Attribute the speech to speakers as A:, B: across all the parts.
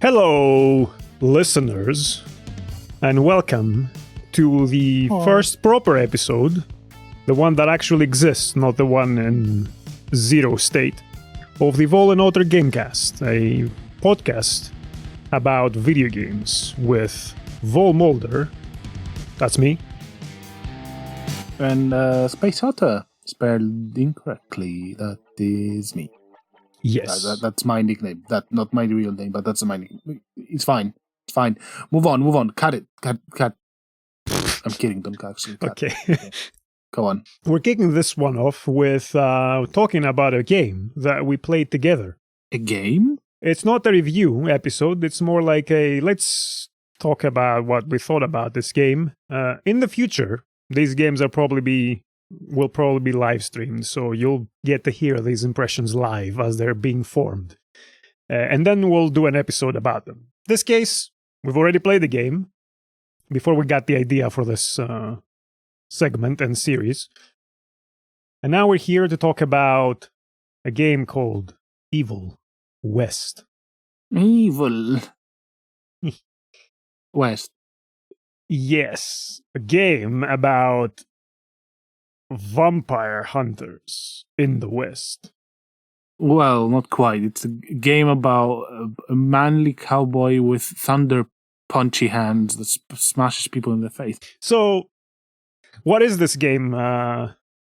A: Hello, listeners, and welcome to the first proper episode, the one that actually exists, not the one in zero state, of the Vole&otter Gamecast, a podcast about video games with VoleMaulder, that's me,
B: and Space Otter, spelled incorrectly, that is me.
A: Yes.
B: That's my nickname. That's not my real name, but that's my nickname. It's fine. It's fine. Move on. Cut it. Cut. I'm kidding. Don't actually cut.
A: Okay.
B: Go on.
A: We're kicking this one off with talking about a game that we played together.
B: A game?
A: It's not a review episode. It's more like a let's talk about what we thought about this game. In the future, these games will probably be live streamed, so you'll get to hear these impressions live as they're being formed. And then we'll do an episode about them. This case, we've already played the game before we got the idea for this segment and series. And now we're here to talk about a game called Evil West.
B: Evil West.
A: Yes, a game about vampire hunters in the West.
B: Well, not quite. It's a game about a manly cowboy with thunder punchy hands that smashes people in the face.
A: So, what is this game,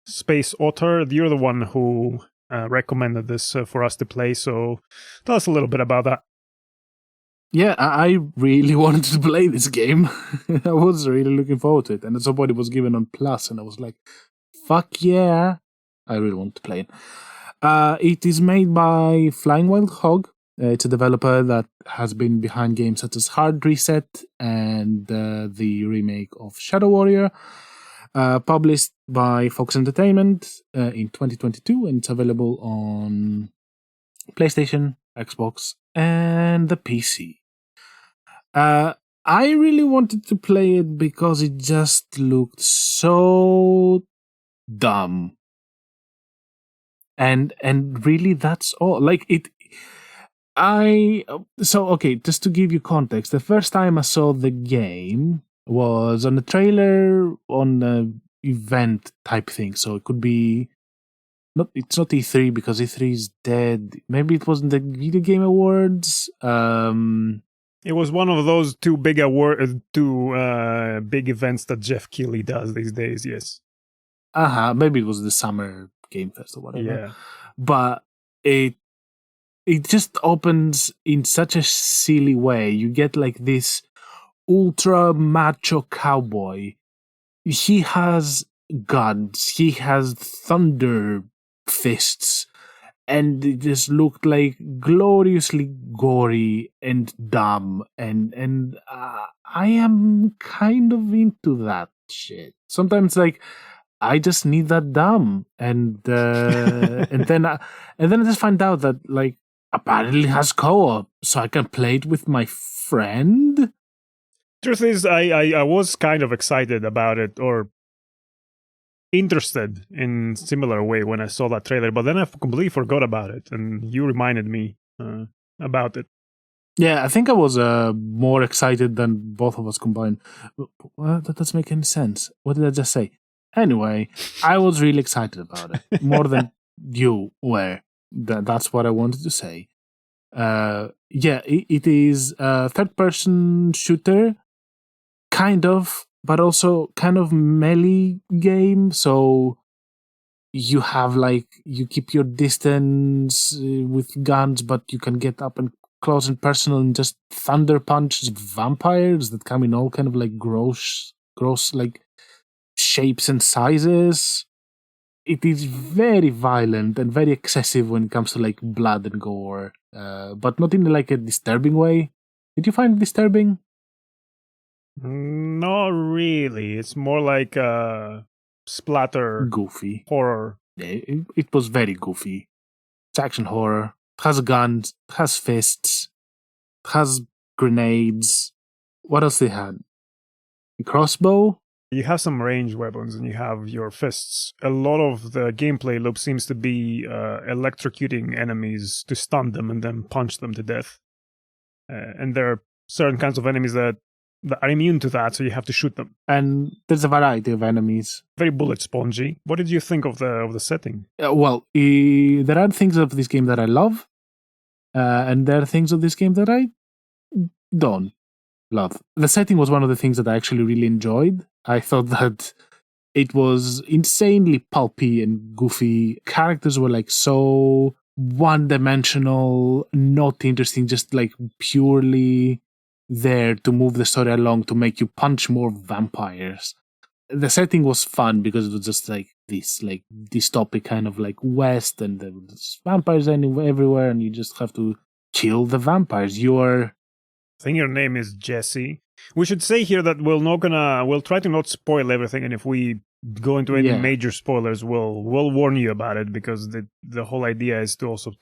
A: Space Otter? You're the one who recommended this for us to play, so tell us a little bit about that.
B: Yeah, I really wanted to play this game. I was really looking forward to it. And at some point it was given on Plus, and I was like, fuck yeah. I really want to play it. It is made by Flying Wild Hog. It's a developer that has been behind games such as Hard Reset and the remake of Shadow Warrior. Published by Fox Entertainment in 2022, and it's available on PlayStation, Xbox, and the PC. I really wanted to play it because it just looked so dumb. And really that's all. Like okay, just to give you context, the first time I saw the game was on a trailer on an event type thing. So it could be it's not E3 because E3 is dead. Maybe it wasn't the Video Game Awards.
A: It was one of those two big events that Jeff Keighley does these days, yes.
B: Maybe it was the Summer Game Fest or whatever.
A: Yeah.
B: But it just opens in such a silly way. You get like this ultra macho cowboy. He has guns. He has thunder fists. And it just looked like gloriously gory and dumb. And I am kind of into that shit. Sometimes, like, I just need that dumb. And then I just find out that, like, apparently it has co-op, so I can play it with my friend.
A: Truth is, I was kind of excited about it, or interested in similar way when I saw that trailer, but then I completely forgot about it, and you reminded me about it.
B: Yeah, I think I was more excited than both of us combined. Well, that doesn't make any sense. What did I just say? Anyway, I was really excited about it, more than you were. That's what I wanted to say. It is a third-person shooter, kind of, but also kind of melee game. So you have you keep your distance with guns, but you can get up and close and personal and just thunder punch vampires that come in all kind of like gross like shapes and sizes. It is very violent and very excessive when it comes to like blood and gore, but not in like a disturbing way. Did you find it disturbing?
A: Not really. It's more like splatter,
B: goofy
A: horror.
B: Yeah, it was very goofy. It's action horror. It has guns. It has fists. It has grenades. What else they had? A crossbow.
A: You have some ranged weapons and you have your fists. A lot of the gameplay loop seems to be electrocuting enemies to stun them and then punch them to death. and there are certain kinds of enemies that are immune to that, so you have to shoot them.
B: And there's a variety of enemies.
A: Very bullet spongy. What did you think of the setting?
B: There are things of this game that I love, and there are things of this game that I don't love. The setting was one of the things that I actually really enjoyed. I thought that it was insanely pulpy and goofy. Characters were like so one-dimensional, not interesting, just like purely there to move the story along, to make you punch more vampires. The setting was fun because it was just like this like dystopic kind of like West, and there was vampires everywhere, and you just have to kill the vampires.
A: I think your name is Jesse. We should say here that we'll try to not spoil everything, and if we go into any major spoilers, we'll warn you about it, because the whole idea is to also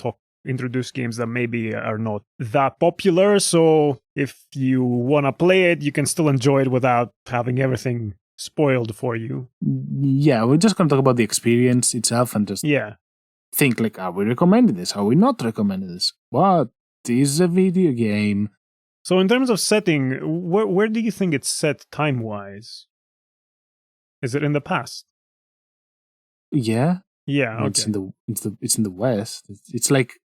A: introduce games that maybe are not that popular. So if you want to play it, you can still enjoy it without having everything spoiled for you.
B: Yeah, we're just going to talk about the experience itself and just think like, are we recommending this? Are we not recommending this? What is a video game?
A: So in terms of setting, where do you think it's set time-wise? Is it in the past?
B: Yeah.
A: Yeah, okay.
B: It's in the West. It's like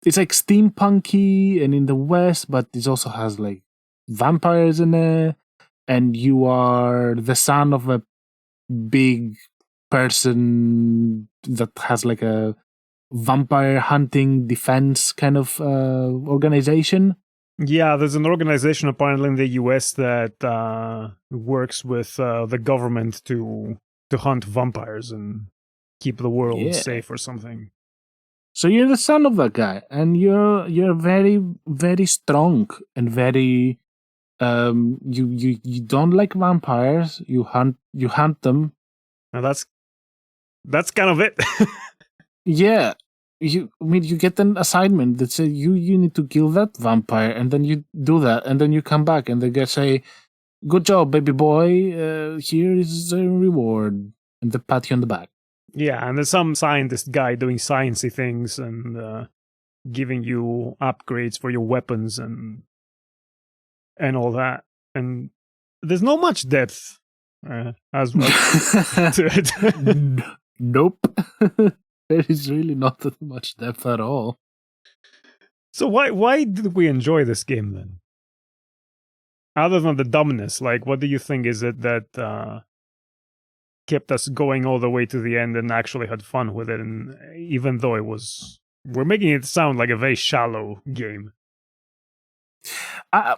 B: steampunky and in the West, but it also has like vampires in it, and you are the son of a big person that has like a vampire hunting defense kind of organization.
A: Yeah, there's an organization apparently in the US that works with the government to hunt vampires and keep the world safe or something.
B: So you're the son of that guy, and you're very, very strong and very you don't like vampires. You hunt them.
A: Now that's kind of it.
B: Yeah. You get an assignment that says you need to kill that vampire, and then you do that, and then you come back, and the guy say, "Good job, baby boy. Here is a reward," and they pat you on the back.
A: Yeah, and there's some scientist guy doing sciencey things and giving you upgrades for your weapons and all that. And there's not much depth as well to it.
B: Nope. There is really not that much depth at all.
A: So why did we enjoy this game then? Other than the dumbness, like, what do you think is it that kept us going all the way to the end and actually had fun with it? And even though we're making it sound like a very shallow game.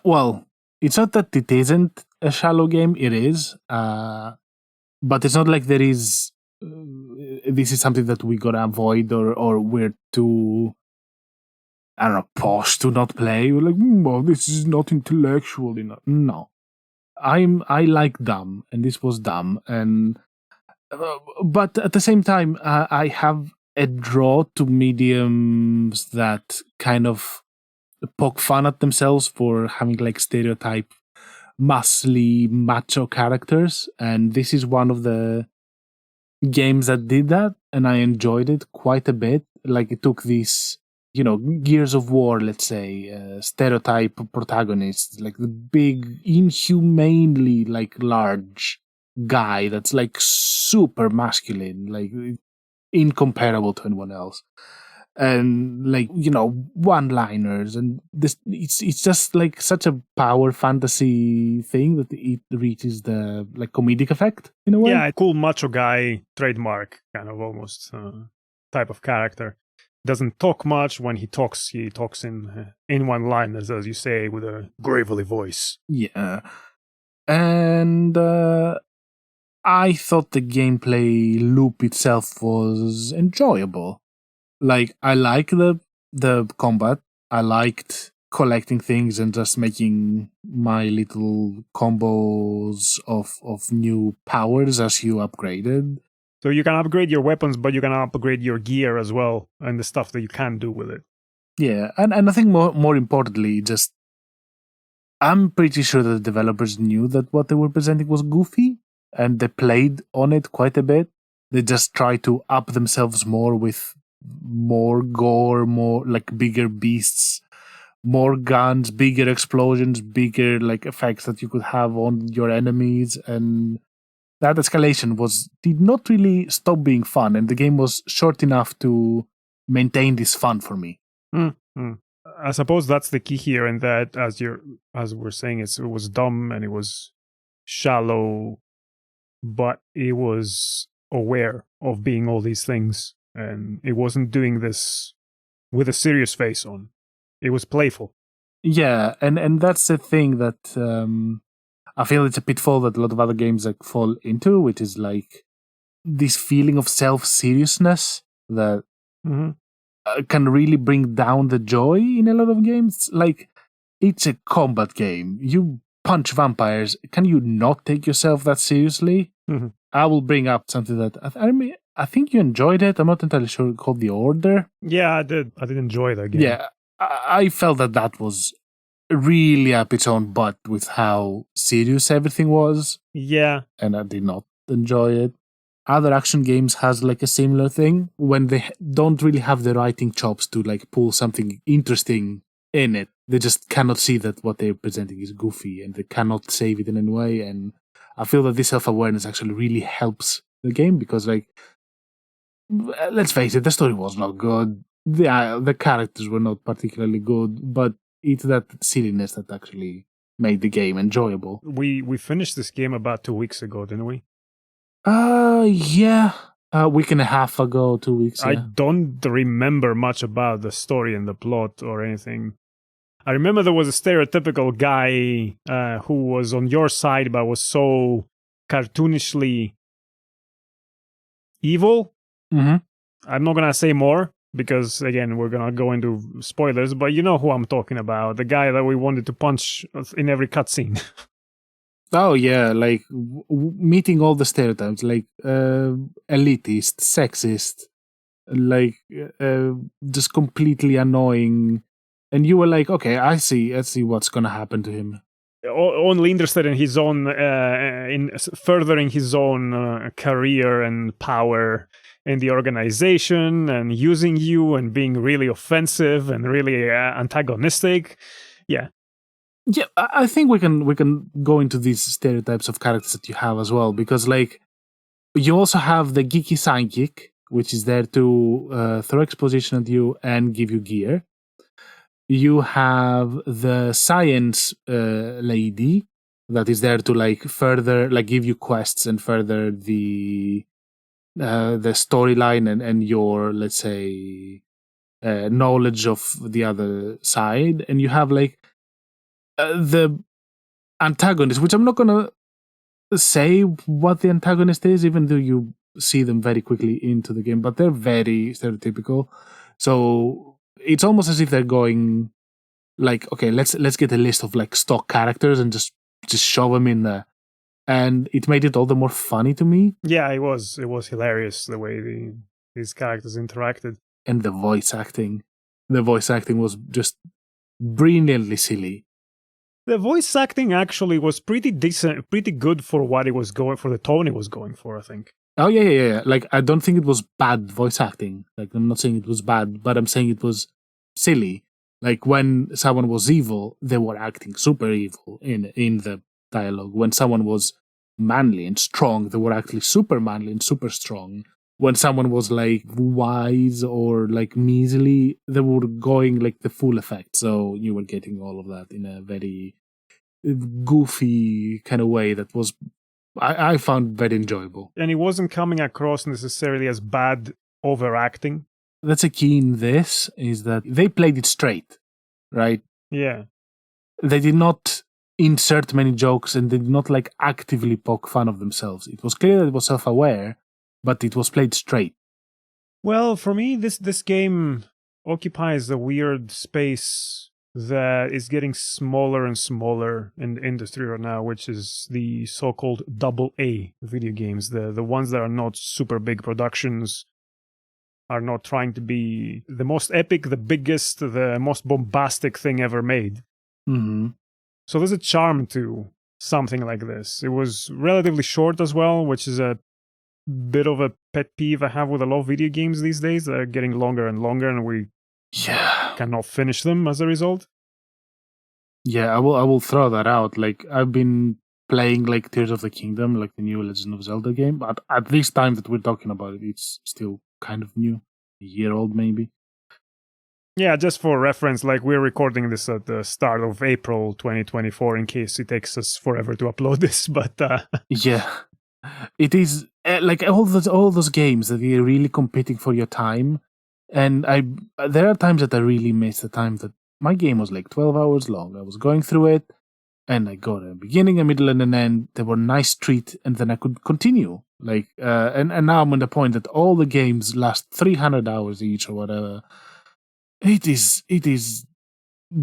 B: Well, it's not that it isn't a shallow game. It is, but it's not like there is. This is something that we gotta avoid, or we're too, I don't know, posh to not play. We're like, well, this is not intellectual enough. No, I like dumb, and this was dumb, and but at the same time, I have a draw to mediums that kind of poke fun at themselves for having like stereotype, muscly, macho characters, and this is one of the games that did that, and I enjoyed it quite a bit. Like, it took these, Gears of War, let's say, stereotype protagonists, like the big, inhumanely like large guy that's like super masculine, like incomparable to anyone else, and like one-liners, and this it's just like such a power fantasy thing that it reaches the like comedic effect in a way.
A: Yeah, cool macho guy trademark kind of almost type of character. Doesn't talk much. When he talks in one-liners, as you say, with a gravelly voice.
B: Yeah, and I thought the gameplay loop itself was enjoyable. Like, I like the combat. I liked collecting things and just making my little combos of new powers as you upgraded.
A: So you can upgrade your weapons, but you can upgrade your gear as well, and the stuff that you can do with it.
B: Yeah, and I think more importantly, just I'm pretty sure that the developers knew that what they were presenting was goofy, and they played on it quite a bit. They just tried to up themselves more with more gore, more like bigger beasts, more guns, bigger explosions, bigger like effects that you could have on your enemies, and that escalation did not really stop being fun, and the game was short enough to maintain this fun for me.
A: I suppose that's the key here, and that as we're saying, it was dumb and it was shallow, but it was aware of being all these things, and it wasn't doing this with a serious face on. It was playful.
B: Yeah, and that's the thing that I feel it's a pitfall that a lot of other games like fall into, which is like this feeling of self-seriousness that can really bring down the joy in a lot of games. Like, it's a combat game. You punch vampires. Can you not take yourself that seriously? I will bring up something that I think you enjoyed it. I'm not entirely sure, called The Order.
A: Yeah, I did. I did enjoy that game.
B: Yeah, I felt that was really up its own butt with how serious everything was.
A: Yeah.
B: And I did not enjoy it. Other action games has like a similar thing when they don't really have the writing chops to like pull something interesting in it. They just cannot see that what they're presenting is goofy and they cannot save it in any way. And I feel that this self-awareness actually really helps the game because, like, let's face it, the story was not good. The characters were not particularly good, but it's that silliness that actually made the game enjoyable.
A: We finished this game about 2 weeks ago, didn't we?
B: Yeah. A week and a half ago, 2 weeks.
A: I
B: Yeah.
A: don't remember much about the story and the plot or anything. I remember there was a stereotypical guy who was on your side but was so cartoonishly evil.
B: Mm-hmm.
A: I'm not gonna say more because, again, we're gonna go into spoilers, but you know who I'm talking about. The guy that we wanted to punch in every cutscene.
B: Oh yeah, like meeting all the stereotypes, like elitist, sexist, like just completely annoying. And you were like, okay, I see what's gonna happen to him.
A: Only interested in his own, in furthering his own career and power in the organization, and using you and being really offensive and really antagonistic. Yeah.
B: Yeah, I think we can go into these stereotypes of characters that you have as well, because like you also have the geeky sidekick, which is there to throw exposition at you and give you gear. You have the science lady that is there to like further like give you quests and further the storyline and your, let's say, knowledge of the other side. And you have like the antagonist, which I'm not gonna say what the antagonist is, even though you see them very quickly into the game, but they're very stereotypical. So it's almost as if they're going like, okay, let's get a list of like stock characters and just shove them in there. And it made it all the more funny to me.
A: Yeah, it was hilarious the way these characters interacted.
B: And the voice acting was just brilliantly silly.
A: The voice acting actually was pretty decent, pretty good for what it was going for, the tone it was going for, I think.
B: Oh yeah. Like, I don't think it was bad voice acting. Like, I'm not saying it was bad, but I'm saying it was silly. Like, when someone was evil, they were acting super evil in the dialogue. When someone was manly and strong, they were actually super manly and super strong. When someone was like wise or like measly, they were going like the full effect. So you were getting all of that in a very goofy kind of way that was, I found very enjoyable.
A: And it wasn't coming across necessarily as bad overacting.
B: That's a key in this, is that they played it straight, right?
A: Yeah.
B: They did not insert many jokes and they did not like actively poke fun of themselves. It was clear that it was self-aware, but it was played straight.
A: Well, for me, this game occupies a weird space that is getting smaller and smaller in the industry right now, which is the so-called AA video games, the ones that are not super big productions, are not trying to be the most epic, the biggest, the most bombastic thing ever made.
B: Mm-hmm.
A: So there's a charm to something like this. It was relatively short as well, which is a bit of a pet peeve I have with a lot of video games these days. They're getting longer and longer, and we cannot finish them as a result.
B: Yeah, I will throw that out. Like, I've been playing like Tears of the Kingdom, like the new Legend of Zelda game, but at this time that we're talking about it, it's still kind of new, a year old maybe.
A: Yeah, just for reference, like we're recording this at the start of April 2024 in case it takes us forever to upload this, but
B: Yeah, it is like all those games that you're really competing for your time, and there are times that I really miss the time that my game was like 12 hours long. I was going through it, and I got a beginning, a middle, and an end. They were nice treat, and then I could continue. Like, and now I'm on the point that all the games last 300 hours each or whatever. It is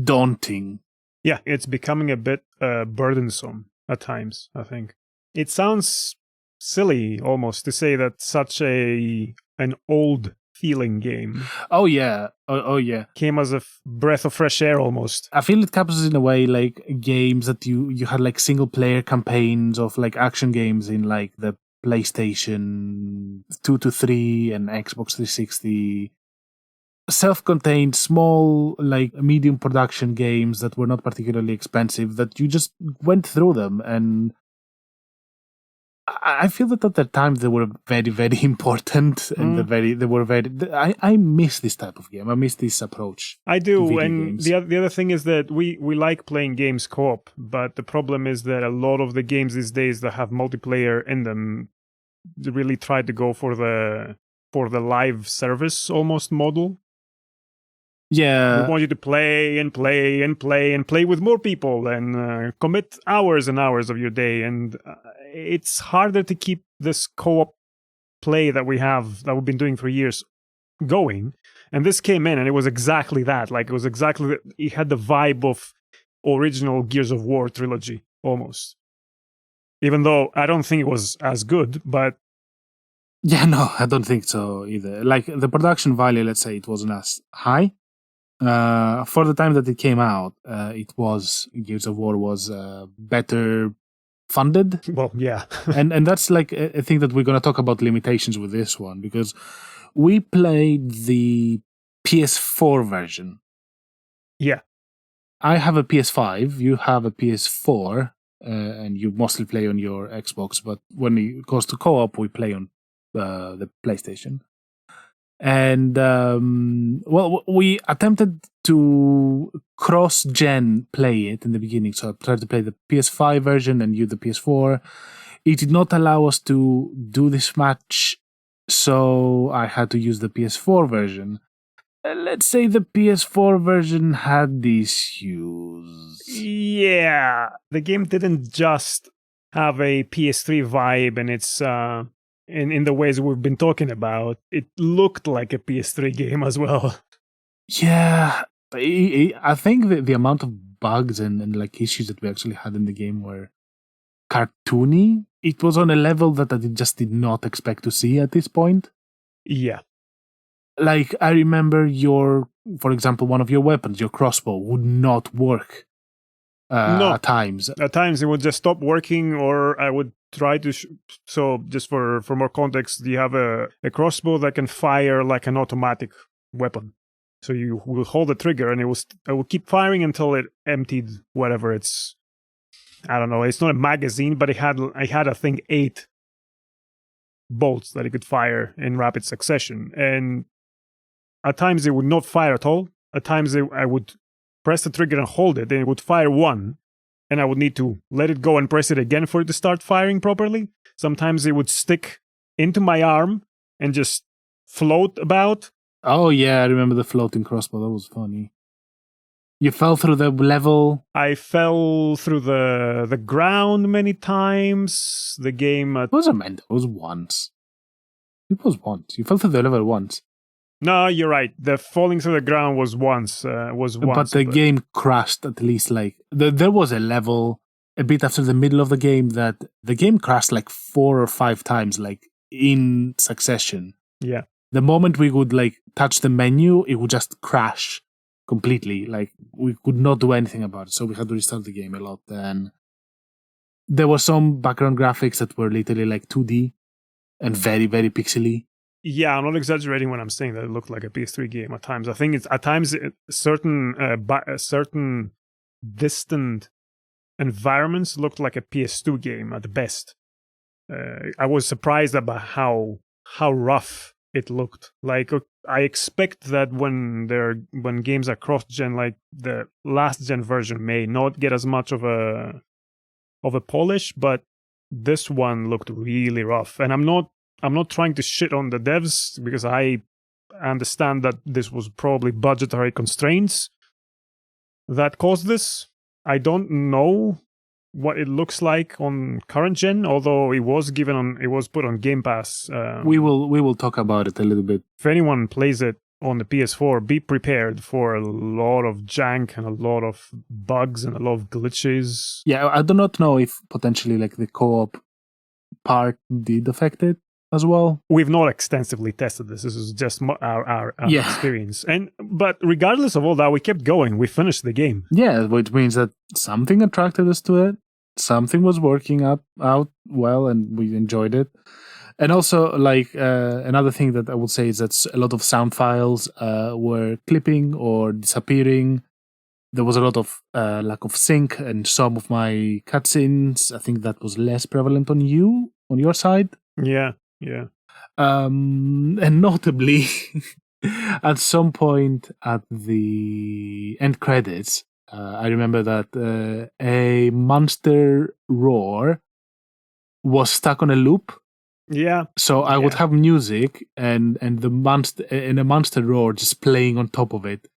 B: daunting.
A: yeah, it's becoming a bit burdensome at times, I think. It sounds silly almost to say that such an old feeling game
B: Oh yeah, oh yeah.
A: came as a breath of fresh air almost.
B: I feel it captures in a way like games that you had like single player campaigns of like action games in like the PlayStation 2 to 3 and Xbox 360. Self-contained, small, like medium production games that were not particularly expensive, that you just went through them. And I feel that at the time they were very, very important, and they were very. I miss this type of game. I miss this approach.
A: I
B: to
A: do,
B: video
A: and
B: games.
A: the other thing is that we like playing games co-op, but the problem is that a lot of the games these days that have multiplayer in them really try to go for the live service almost model.
B: Yeah,
A: We want you to play and play and play and play with more people and commit hours and hours of your day. And it's harder to keep this co-op play that we've been doing for years going. And this came in and it was exactly that. Like it had the vibe of original Gears of War trilogy almost. Even though I don't think it was as good, but
B: yeah, no, I don't think so either. Like the production value, let's say, it wasn't as high. For the time that it came out, Gears of War was better funded.
A: well, yeah.
B: and that's like a thing that we're going to talk about limitations with this one, because we played the PS4 version.
A: Yeah.
B: I have a PS5, you have a PS4, and you mostly play on your Xbox, but when it goes to co-op, we play on the PlayStation. And we attempted to cross-gen play it in the beginning. So I tried to play the PS5 version and you the PS4. It did not allow us to do this match, so I had to use the PS4 version. Let's say the PS4 version had issues.
A: Yeah. The game didn't just have a PS3 vibe, and it's in the ways we've been talking about. It looked like a PS3 game as well.
B: Yeah, I think the amount of bugs and like issues that we actually had in the game were cartoony. It was on a level that I just did not expect to see at this point.
A: Yeah.
B: Like, I remember for example, one of your weapons, your crossbow, would not work
A: No.
B: at times.
A: At times it would just stop working, or I would try to so just for more context, you have a crossbow that can fire like an automatic weapon, so you will hold the trigger and it will keep firing until it emptied whatever it's, I don't know, it's not a magazine, but I had I think 8 bolts that it could fire in rapid succession, and at times it would not fire at all. At times I would press the trigger and hold it, and it would fire one, and I would need to let it go and press it again for it to start firing properly. Sometimes it would stick into my arm and just float about.
B: Oh yeah, I remember the floating crossbow. That was funny. You fell through the level.
A: I fell through the ground many times. The game...
B: It wasn't once. It was once. You fell through the level once.
A: No, you're right. The falling through the ground was once.
B: But the game crashed at least like... There was a level a bit after the middle of the game that the game crashed like 4 or 5 times, like in succession.
A: Yeah.
B: The moment we would like touch the menu, it would just crash completely. Like we could not do anything about it. So we had to restart the game a lot. Then there were some background graphics that were literally like 2D and very, very pixely.
A: Yeah, I'm not exaggerating when I'm saying that it looked like a PS3 game at times. I think it's at times certain distant environments looked like a PS2 game at best. I was surprised about how rough it looked. Like I expect that when games are cross-gen, like the last gen version may not get as much of a polish, but this one looked really rough. And I'm not trying to shit on the devs, because I understand that this was probably budgetary constraints that caused this. I don't know what it looks like on current gen, although it was put on Game Pass.
B: We will talk about it a little bit.
A: If anyone plays it on the PS4, be prepared for a lot of jank and a lot of bugs and a lot of glitches.
B: Yeah, I do not know if potentially like the co-op part did affect it as well.
A: We've not extensively tested this. This is just our experience. But regardless of all that, we kept going. We finished the game.
B: Yeah, which means that something attracted us to it. Something was working out well, and we enjoyed it. And also, like, another thing that I would say is that a lot of sound files were clipping or disappearing. There was a lot of lack of sync, and some of my cutscenes, I think that was less prevalent on your side.
A: Yeah.
B: And notably, at some point at the end credits, I remember that a monster roar was stuck on a loop.
A: Yeah.
B: So I would have music and the monster roar just playing on top of it,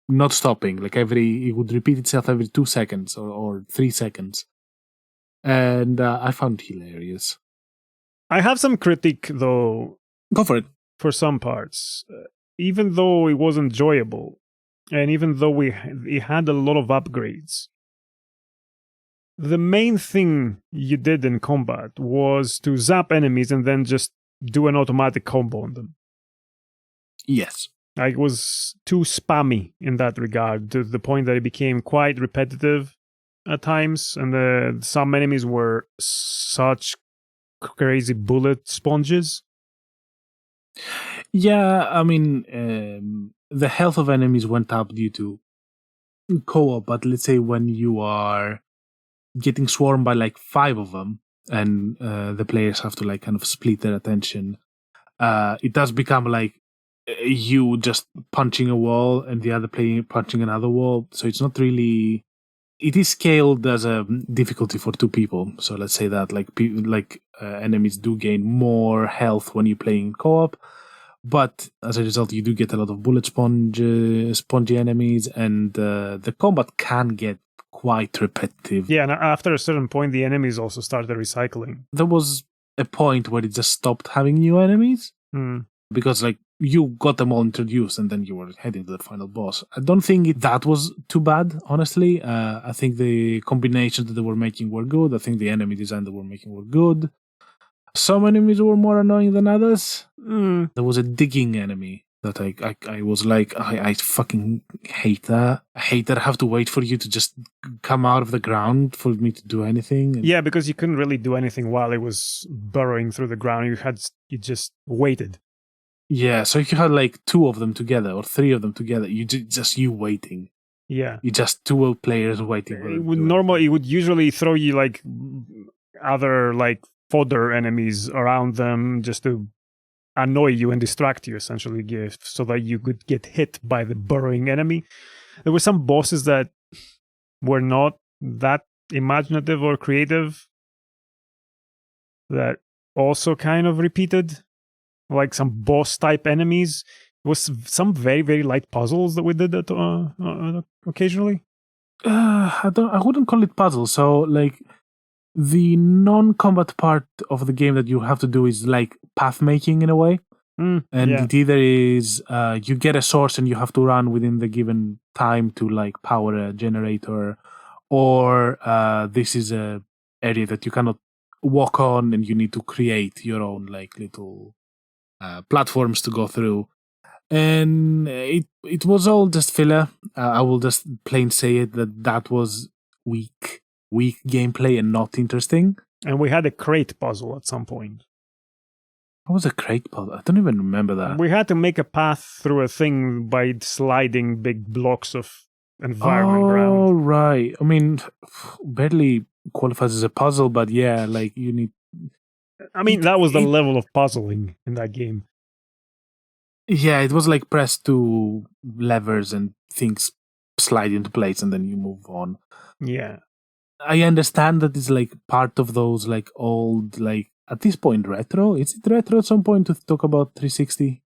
B: not stopping. Like it would repeat itself every 2 seconds or 3 seconds, and I found it hilarious.
A: I have some critique, though.
B: Go for it.
A: For some parts. Even though it was enjoyable, and even though it had a lot of upgrades, the main thing you did in combat was to zap enemies and then just do an automatic combo on them.
B: Yes.
A: It was too spammy in that regard, to the point that it became quite repetitive at times, and some enemies were such crazy bullet sponges.
B: Yeah, I mean, the health of enemies went up due to co-op, but let's say when you are getting swarmed by like 5 of them, and the players have to like kind of split their attention, it does become like you just punching a wall and the other player punching another wall. So it's not really. It is scaled as a difficulty for 2 people. So let's say that enemies do gain more health when you're playing co-op, but as a result, you do get a lot of bullet spongy enemies, and the combat can get quite repetitive.
A: Yeah, and after a certain point, the enemies also started recycling.
B: There was a point where it just stopped having new enemies because like you got them all introduced and then you were heading to the final boss. I don't think that was too bad, honestly. I think the combinations that they were making were good. I think the enemy design they were making were good. Some enemies were more annoying than others. There was a digging enemy that I was like, I fucking hate that. I hate that I have to wait for you to just come out of the ground for me to do anything.
A: Yeah, because you couldn't really do anything while it was burrowing through the ground. You just waited.
B: Yeah, so if you had like 2 of them together or 3 of them together, you waiting.
A: Yeah,
B: you just 2 players waiting.
A: It would usually throw you like other like fodder enemies around them just to annoy you and distract you, essentially, so that you could get hit by the burrowing enemy. There were some bosses that were not that imaginative or creative that also kind of repeated. Like some boss type enemies. It was some very, very light puzzles that we did occasionally.
B: I wouldn't call it puzzle. So like the non-combat part of the game that you have to do is like path making in a way. It either is you get a source and you have to run within the given time to like power a generator, or this is a area that you cannot walk on and you need to create your own like little platforms to go through. And it was all just filler. I will just plain say it that was weak gameplay and not interesting.
A: And we had a crate puzzle at some point.
B: What was a crate puzzle? I don't even remember that.
A: We had to make a path through a thing by sliding big blocks of environment around.
B: Oh, right. I mean, barely qualifies as a puzzle, but yeah, like you need.
A: I mean, that was the level of puzzling in that game.
B: Yeah, it was like press two levers and things slide into place and then you move on.
A: Yeah.
B: I understand that it's like part of those like old, like at this point retro. Is it retro at some point to talk about 360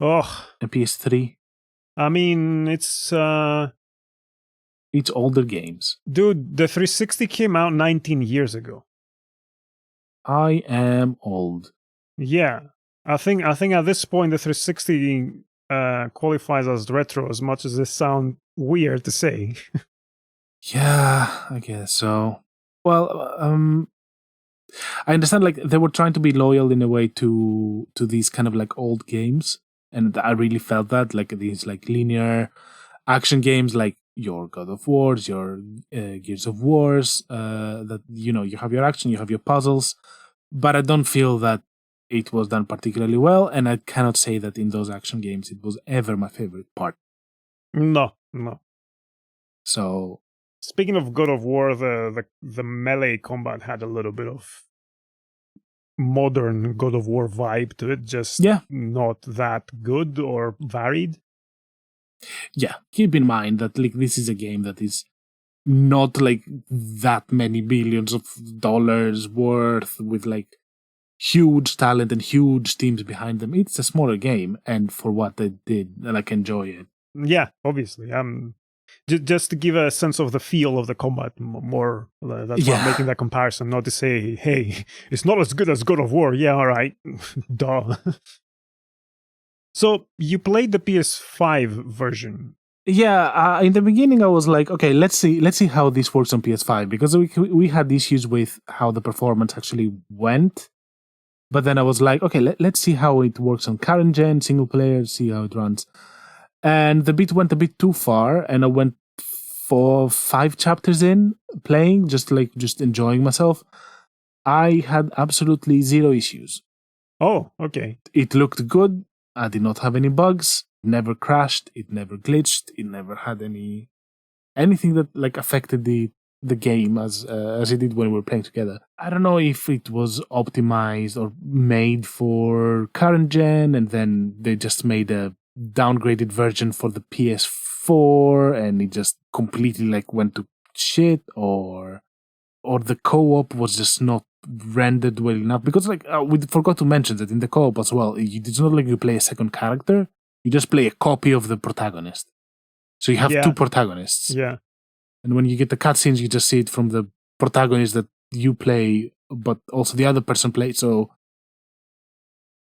A: Oh,
B: and PS3?
A: I mean, it's
B: older games.
A: dude, the 360 came out 19 years ago.
B: I am old.
A: Yeah. I think at this point the 360 qualifies as retro, as much as this sounds weird to say.
B: Yeah, I guess so. Well, I understand like they were trying to be loyal in a way to these kind of like old games, and I really felt that like these like linear action games like your God of Wars, your Gears of Wars, that you have your action, you have your puzzles, but I don't feel that it was done particularly well, and I cannot say that in those action games it was ever my favorite part.
A: No.
B: So
A: Speaking of God of War, the melee combat had a little bit of modern God of War vibe to it, just not that good or varied.
B: Yeah, keep in mind that like this is a game that is not like that many billions of dollars worth with like huge talent and huge teams behind them. It's a smaller game, and for what they did, I like enjoy it.
A: Yeah, obviously. Just to give a sense of the feel of the combat more. That's why I'm making that comparison, not to say, hey, it's not as good as God of War. Yeah, all right. Duh. So you played the PS5 version.
B: Yeah, in the beginning I was like, okay, let's see how this works on PS5, because we had issues with how the performance actually went. But then I was like, okay, let's see how it works on current gen, single player, see how it runs. And the bit went a bit too far, and I went 5 chapters in playing, just enjoying myself. I had absolutely zero issues.
A: Oh, okay.
B: It looked good. I did not have any bugs. Never crashed. It never glitched. It never had anything that like affected the game as it did when we were playing together. I don't know if it was optimized or made for current gen, and then they just made a downgraded version for the PS4, and it just completely like went to shit, or the co-op was just not rendered well enough, because like we forgot to mention that in the co-op as well, it's not like you play a second character, you just play a copy of the protagonist, so you have two protagonists.
A: Yeah.
B: And when you get the cutscenes, you just see it from the protagonist that you play, but also the other person plays. So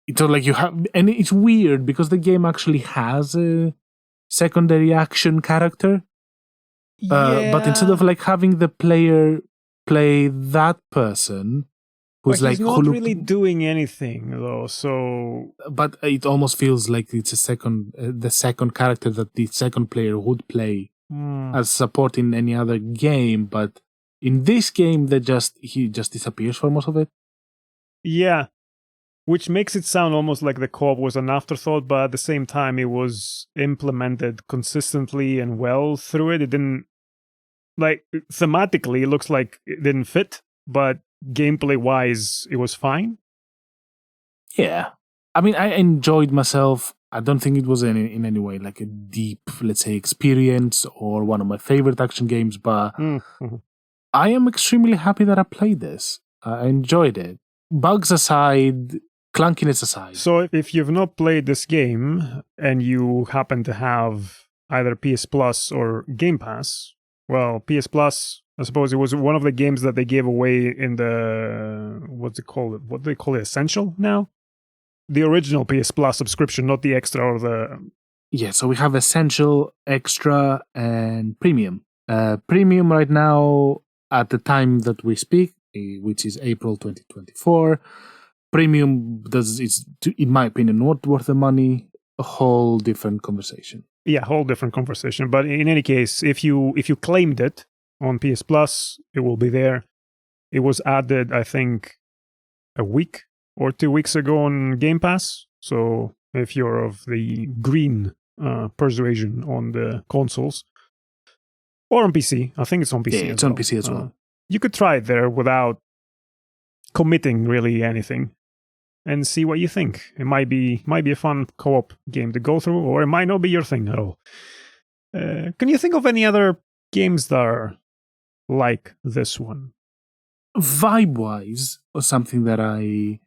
B: it's like you have, and it's weird because the game actually has a secondary action character. But instead of like having the player play that person, who's like
A: he's not really doing anything though. So,
B: but it almost feels like it's the second character that the second player would play as support in any other game. But in this game, he just disappears for most of it.
A: Yeah, which makes it sound almost like the co-op was an afterthought, but at the same time, it was implemented consistently and well through it. It didn't, like, thematically, it looks like it didn't fit, but gameplay-wise, it was fine.
B: Yeah. I mean, I enjoyed myself. I don't think it was in any way like a deep, let's say, experience or one of my favorite action games, but I am extremely happy that I played this. I enjoyed it. Bugs aside, clunkiness aside.
A: So if you've not played this game and you happen to have either PS Plus or Game Pass, well, PS Plus, I suppose it was one of the games that they gave away in the, what do they call it, Essential now? The original PS Plus subscription, not the extra or the...
B: Yeah, so we have Essential, Extra, and Premium. Premium right now, at the time that we speak, which is April 2024, Premium is, in my opinion, not worth the money. A whole different conversation.
A: Yeah, whole different conversation. But in any case, if you claimed it on PS Plus, it will be there. It was added, I think, a week or 2 weeks ago on Game Pass. So if you're of the green persuasion on the consoles, Or on PC. I think it's on PC
B: Yeah,
A: as
B: it's
A: well.
B: on PC as well.
A: You could try it there without committing really anything and see what you think. It might be a fun co-op game to go through, or it might not be your thing at all. Can you think of any other games that are like this one?
B: Vibe-wise, or something that I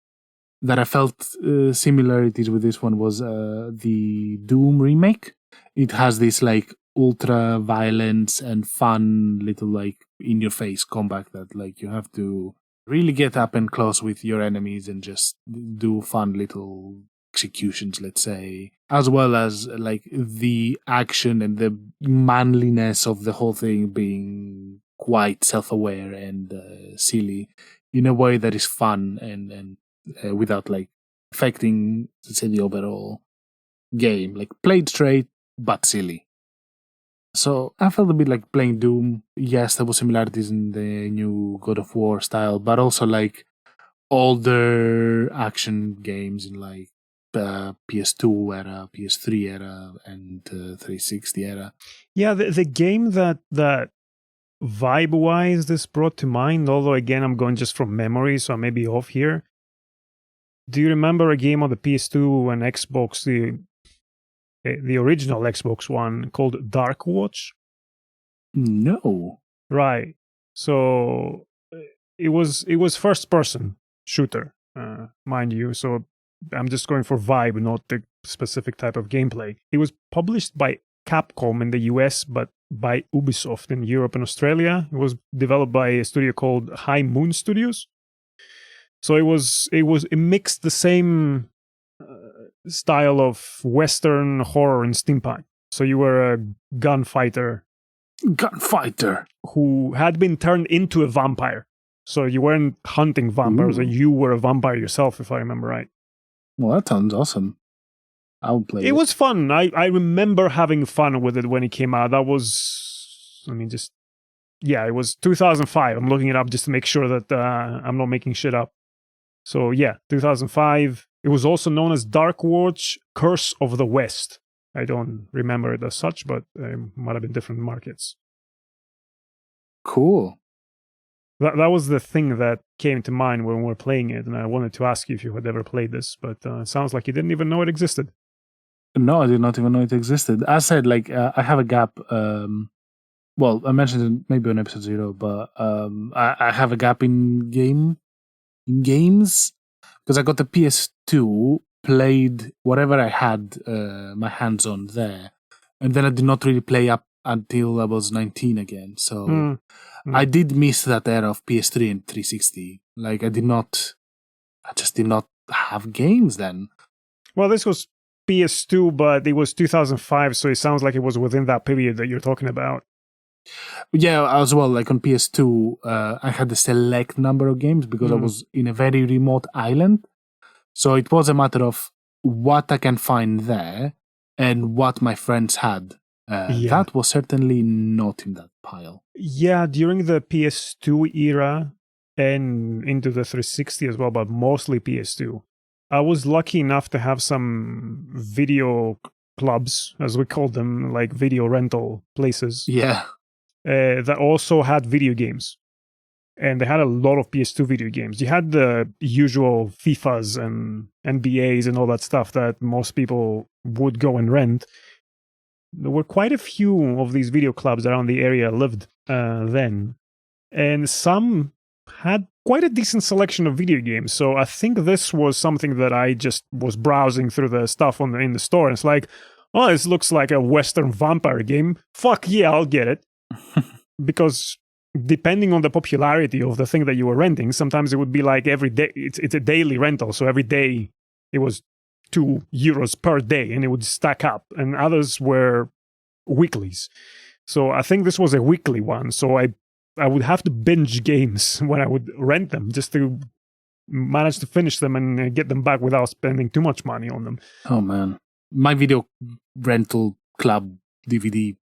B: felt similarities with this one was the Doom remake. It has this like ultra violence and fun little like in your face combat that like you have to really get up and close with your enemies and just do fun little executions, let's say, as well as like the action and the manliness of the whole thing being quite self-aware and silly in a way that is fun and without like affecting, let's say, the overall game. Like played straight but silly. So I felt a bit like playing Doom. Yes, there were similarities in the new God of War style, but also like older action games in like PS2 era, PS3 era, and 360 era.
A: Yeah, the game that vibe-wise this brought to mind, although again I'm going just from memory, so I may be off here. Do you remember a game on the PS2 and Xbox, the original Xbox One, called Dark Watch?
B: No.
A: Right. So it was first person shooter, mind you. So I'm just going for vibe, not the specific type of gameplay. It was published by Capcom in the US, but by Ubisoft in Europe and Australia. It was developed by a studio called High Moon Studios. So it mixed the same style of Western horror and steampunk. So you were a gunfighter who had been turned into a vampire. So you weren't hunting vampires, or you were a vampire yourself, if I remember right.
B: Well, that sounds awesome. I'll play it.
A: It was fun. I remember having fun with it when it came out. That was, it was 2005. I'm looking it up just to make sure that I'm not making shit up. So yeah, 2005. It was also known as Dark Watch Curse of the West. I don't remember it as such, but it might have been different markets.
B: Cool.
A: That was the thing that came to mind when we were playing it, and I wanted to ask you if you had ever played this, but it sounds like you didn't even know it existed.
B: No, I did not even know it existed. As I said, like, I have a gap. Well, I mentioned it maybe on episode 0, but I have a gap in games because I got the PS2, played whatever I had my hands on there, and then I did not really play up until I was 19 again. So I did miss that era of PS3 and 360. Like I just did not have games then.
A: Well, this was PS2, but it was 2005, so it sounds like it was within that period that you're talking about.
B: Yeah, as well, like on PS2, I had a select number of games because I was in a very remote island. So it was a matter of what I can find there and what my friends had. That was certainly not in that pile.
A: Yeah, during the PS2 era and into the 360 as well, but mostly PS2. I was lucky enough to have some video clubs, as we called them, like video rental places.
B: Yeah.
A: That also had video games. And they had a lot of PS2 video games. You had the usual FIFAs and NBAs and all that stuff that most people would go and rent. There were quite a few of these video clubs around the area lived then. And some had quite a decent selection of video games. So I think this was something that I just was browsing through the stuff in the store. And it's like, oh, this looks like a Western vampire game. Fuck yeah, I'll get it. Because depending on the popularity of the thing that you were renting, sometimes it would be like every day. It's a daily rental. So every day it was €2 per day and it would stack up. And others were weeklies. So I think this was a weekly one. So I would have to binge games when I would rent them just to manage to finish them and get them back without spending too much money on them.
B: Oh, man. My video rental club DVD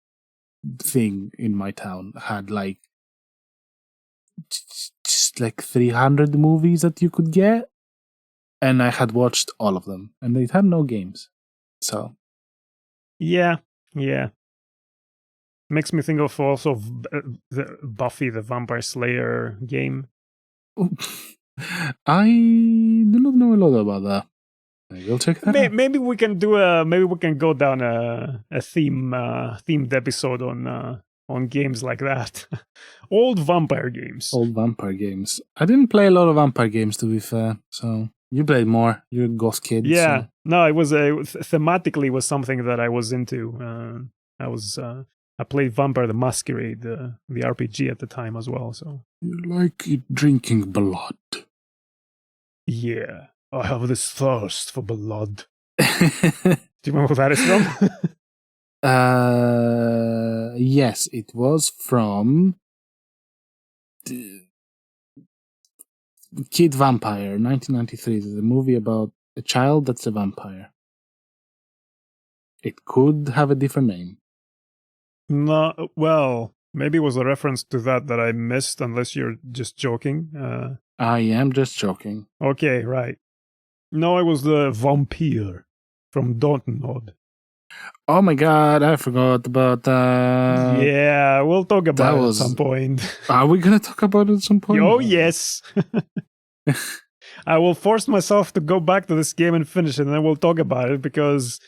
B: thing in my town had like just like 300 movies that you could get. And I had watched all of them. And it had no games. So.
A: Yeah. Makes me think of also the Buffy the Vampire Slayer game.
B: I do not know a lot about that. Maybe I'll check that out.
A: Maybe we can do maybe we can go down a themed episode on games like that. Old vampire games.
B: Old vampire games. I didn't play a lot of vampire games, to be fair. So you played more. You're a goth kid.
A: Yeah.
B: So.
A: No, it was thematically was something that I was into. I played Vampire the Masquerade, the RPG at the time as well. So
B: you like drinking blood.
A: Yeah, I have this thirst for blood. Do you remember what that is from?
B: Yes, it was from Kid Vampire, 1993. The movie about a child that's a vampire. It could have a different name.
A: No, well, maybe it was a reference to that I missed, unless you're just joking.
B: I am just joking.
A: Okay, right. No, it was the Vampire from Dontnod.
B: Oh my god, I forgot about that.
A: Yeah, we'll talk about it at some point.
B: Are we gonna talk about it at some point?
A: Oh, yes. I will force myself to go back to this game and finish it, and then we'll talk about it, because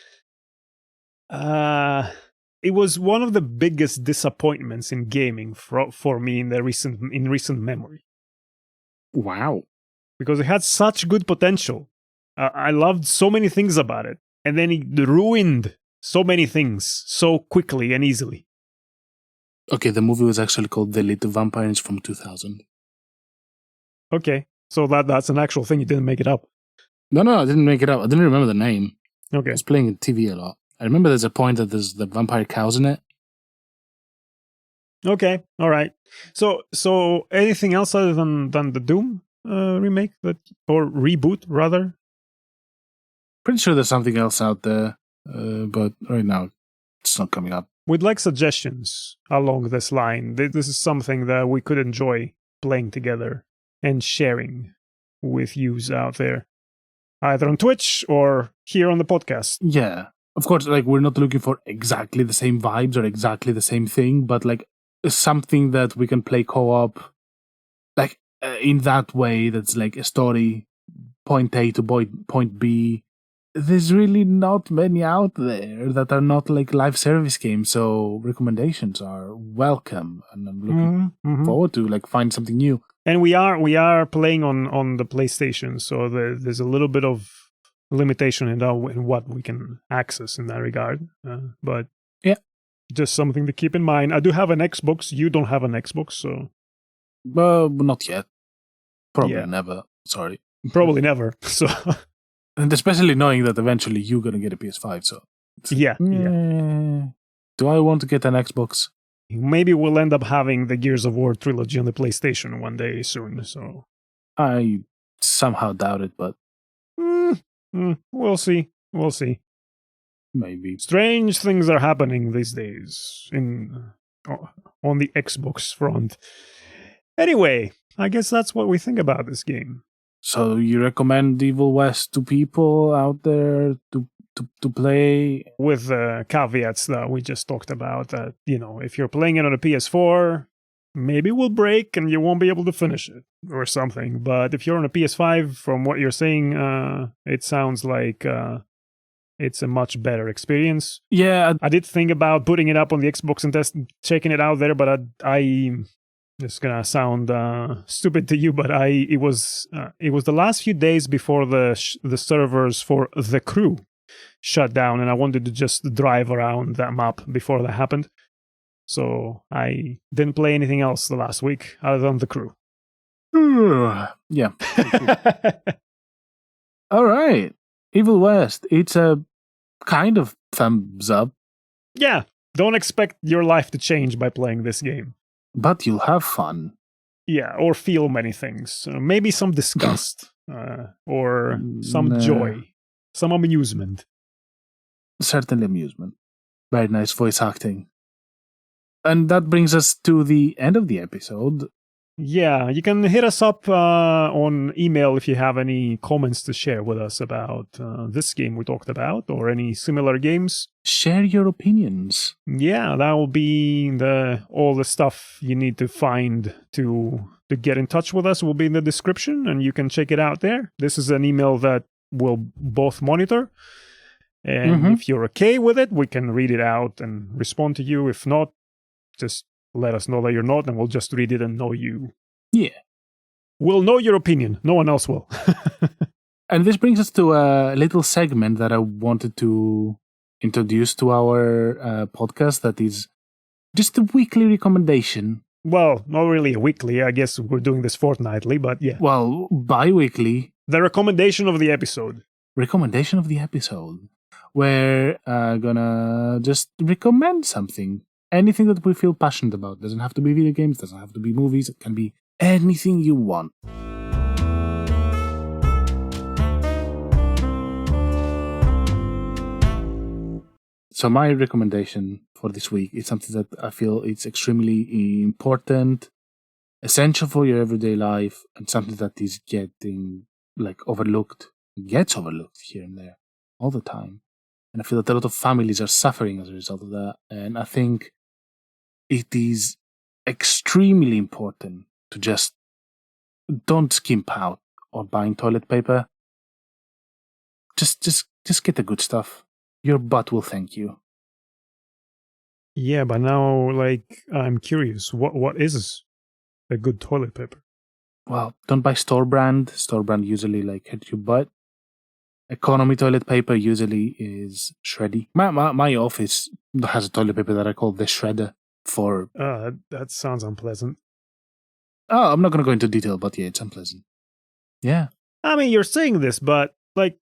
A: it was one of the biggest disappointments in gaming for me in recent memory.
B: Wow.
A: Because it had such good potential. I loved so many things about it, and then it ruined so many things so quickly and easily.
B: Okay, the movie was actually called The Little Vampires from 2000.
A: Okay, so that's an actual thing. You didn't make it up.
B: No, I didn't make it up. I didn't remember the name.
A: Okay.
B: I was playing TV a lot. I remember there's a point that there's the vampire cows in it.
A: Okay, all right. So anything else other than the Doom remake or reboot rather?
B: Pretty sure there's something else out there, but right now it's not coming up.
A: We'd like suggestions along this line. This is something that we could enjoy playing together and sharing with yous out there, either on Twitch or here on the podcast.
B: Yeah. Of course, like, we're not looking for exactly the same vibes or exactly the same thing, but like something that we can play co-op, like in that way, that's like a story, point A to point B. There's really not many out there that are not like live service games, so recommendations are welcome, and I'm looking forward to like find something new.
A: And we are playing on the PlayStation, so there's a little bit of limitation in what we can access in that regard. But
B: yeah,
A: just something to keep in mind. I do have an Xbox. You don't have an Xbox, so
B: not yet. Probably
A: Yeah.
B: never. Sorry.
A: Probably never. So
B: And especially knowing that eventually you're gonna get a PS5. So
A: yeah.
B: Do I want to get an Xbox?
A: Maybe we'll end up having the Gears of War trilogy on the PlayStation one day soon. So
B: I somehow doubt it, but
A: we'll see. We'll see.
B: maybe.
A: Strange things are happening these days on the Xbox front. Anyway, I guess that's what we think about this game.
B: So you recommend Evil West to people out there to play?
A: With the caveats that we just talked about, that, if you're playing it on a PS4, maybe it will break and you won't be able to finish it or something. But if you're on a PS5, from what you're saying, it sounds like it's a much better experience.
B: Yeah.
A: I did think about putting it up on the Xbox and checking it out there, but it's gonna sound stupid to you, but it was the last few days before the servers for The Crew shut down, and I wanted to just drive around that map before that happened. So I didn't play anything else the last week other than The Crew.
B: Yeah. All right. Evil West. It's a kind of thumbs up.
A: Yeah. Don't expect your life to change by playing this game.
B: But you'll have fun.
A: Yeah, or feel many things. Maybe some disgust, or some joy, some amusement.
B: Certainly amusement. Very nice voice acting. And that brings us to the end of the episode.
A: Yeah, you can hit us up on email if you have any comments to share with us about this game we talked about or any similar games.
B: Share your opinions.
A: Yeah, that will be all the stuff you need to find to get in touch with us will be in the description, and you can check it out there. This is an email that we'll both monitor. And if you're okay with it, we can read it out and respond to you. If not, just let us know that you're not, and we'll just read it and know you.
B: Yeah.
A: We'll know your opinion. No one else will.
B: And this brings us to a little segment that I wanted to introduce to our podcast that is just a weekly recommendation.
A: Well, not really a weekly. I guess we're doing this fortnightly, but yeah.
B: Well, bi-weekly.
A: The recommendation of the episode.
B: Recommendation of the episode. We're gonna just recommend something. Anything that we feel passionate about. Doesn't have to be video games, doesn't have to be movies, it can be anything you want. So my recommendation for this week is something that I feel it's extremely important, essential for your everyday life, and something that is getting overlooked, gets overlooked here and there all the time. And I feel that a lot of families are suffering as a result of that. And I think it is extremely important to just don't skimp out on buying toilet paper. Just get the good stuff. Your butt will thank you.
A: Yeah, but now, I'm curious. What is a good toilet paper?
B: Well, don't buy store brand. Store brand usually hurt your butt. Economy toilet paper usually is shreddy. My office has a toilet paper that I call the shredder for...
A: that sounds unpleasant.
B: Oh, I'm not going to go into detail, but yeah, it's unpleasant. Yeah.
A: I mean, you're saying this, but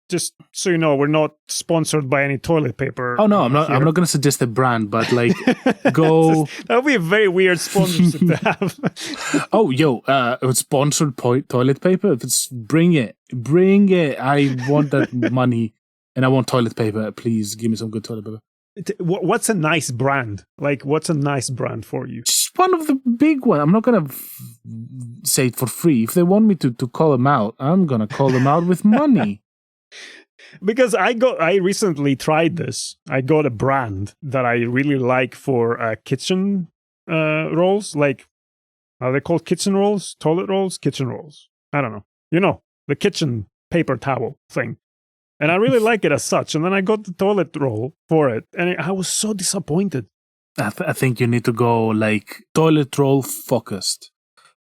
A: just so you know, we're not sponsored by any toilet paper.
B: Oh no, I'm not going to suggest a brand, but go...
A: That would be a very weird sponsorship to have.
B: Oh, sponsored toilet paper? Bring it. I want that money, and I want toilet paper. Please give me some good toilet paper.
A: What's a nice brand? What's a nice brand for you?
B: Just one of the big ones. I'm not going to say it for free. If they want me to call them out, I'm going to call them out with money.
A: Because I recently tried this. I got a brand that I really like for kitchen rolls. Are they called kitchen rolls? Toilet rolls? Kitchen rolls. I don't know. You know, the kitchen paper towel thing. And I really like it as such. And then I got the toilet roll for it. And I was so disappointed.
B: I think you need to go toilet roll focused.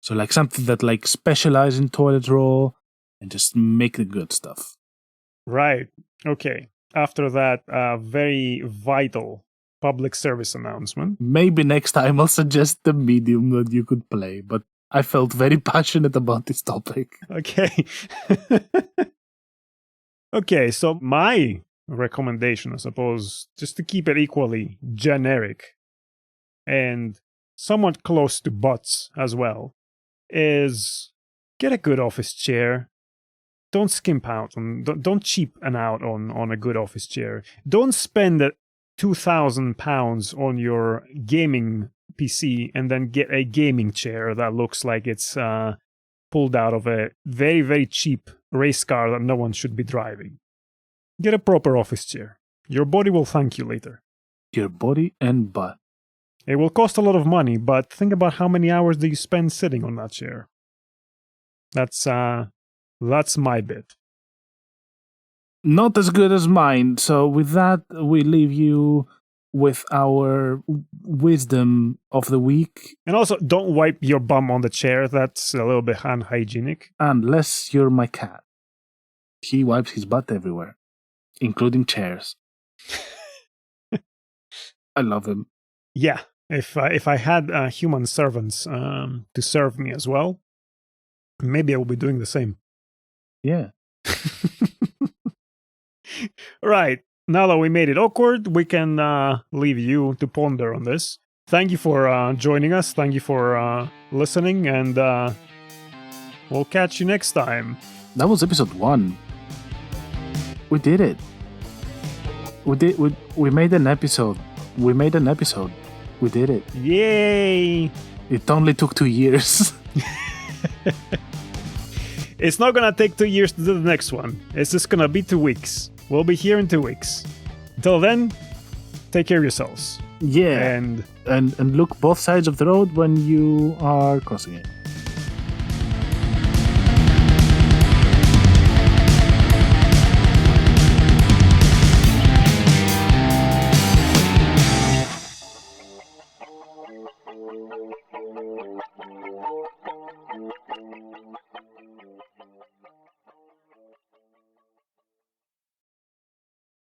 B: So something that specialize in toilet roll and just make the good stuff.
A: Right. Okay. After that very vital public service announcement.
B: Maybe next time I'll suggest the medium that you could play. But I felt very passionate about this topic.
A: Okay. Okay, so my recommendation, I suppose, just to keep it equally generic and somewhat close to butts as well, is get a good office chair. Don't skimp out don't cheapen out on a good office chair. Don't spend £2,000 on your gaming PC and then get a gaming chair that looks like it's pulled out of a very, very cheap race car that no one should be driving. Get a proper office chair. Your body will thank you later.
B: Your body and butt.
A: It will cost a lot of money, but think about how many hours do you spend sitting on that chair. That's my bit.
B: Not as good as mine. So with that, we leave you with our wisdom of the week.
A: And also, don't wipe your bum on the chair. That's a little bit unhygienic.
B: Unless you're my cat. He wipes his butt everywhere, including chairs. I love him.
A: Yeah. If I had human servants to serve me as well, maybe I will be doing the same.
B: Yeah.
A: Right. Now that we made it awkward, we can leave you to ponder on this. Thank you for joining us. Thank you for listening, and we'll catch you next time.
B: That was episode 1. We did it. We made an episode. We did it.
A: Yay!
B: It only took 2 years.
A: It's not gonna take 2 years to do the next one. It's just gonna be 2 weeks. We'll be here in 2 weeks. Until then, take care of yourselves.
B: Yeah. And look both sides of the road when you are crossing it.